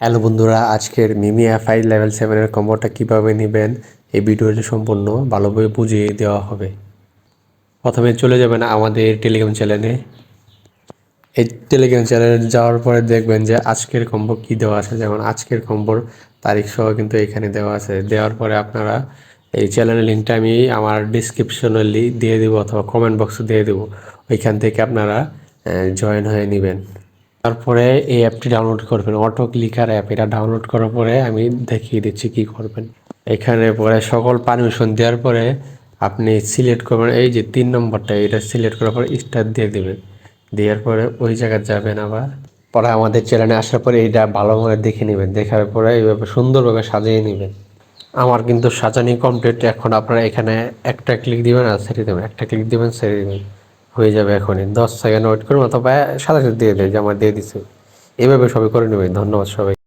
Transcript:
Hello বন্ধুরা, আজকের মিমি FI level 7 এর কম্বোটা কীভাবে নেবেন এই ভিডিওটি সম্পূর্ণ ভালোভাবে বুঝিয়ে দেওয়া হবে। প্রথমে চলে যাবেন আমাদের টেলিগ্রাম চ্যানেলে। এই টেলিগ্রাম চ্যানেলে যাওয়ার পরে দেখবেন যে আজকের কম্বো কী দেওয়া আছে, যেমন আজকের কম্বোর তারিখ সহ কিন্তু এখানে দেওয়া আছে। দেওয়ার পরে আপনারা এই চ্যানেলের লিঙ্কটা আমি আমার ডিসক্রিপশনে দিয়ে দেবো অথবা কমেন্ট বক্সে দিয়ে দেবো, ওইখান থেকে আপনারা জয়েন হয়ে নেবেন। তারপরে এই অ্যাপটি ডাউনলোড করবেন, অটো ক্লিকার অ্যাপ। এটা ডাউনলোড করার পরে আমি দেখিয়ে দিচ্ছি কি করবেন। এখানে পরে সকল পারমিশন দেওয়ার পরে আপনি সিলেক্ট করবেন এই যে 3 নম্বরটা, এটা সিলেক্ট করার পরে স্টার দিয়ে দেবেন। দেওয়ার পরে ওই জায়গায় যাবেন। আবার পরে আমাদের চ্যানেলে আসার পরে এইটা ভালোভাবে দেখে নেবেন, দেখার পরে এইভাবে সুন্দরভাবে সাজিয়ে নেবেন। আমার কিন্তু সাজানি কমপ্লিট। এখন আপনারা এখানে একটা ক্লিক দিবেন আর ছেড়ে দেবেন, একটা ক্লিক দিবেন ছেড়ে দেবেন, হয়ে যাবে। এখনই 10 সেকেন্ড ওয়েট করুন অথবা সাথে সাথে দিয়ে দেয় যে আমার দিয়ে দিচ্ছে। এভাবে সবাই করে নেবেন। ধন্যবাদ সবাই।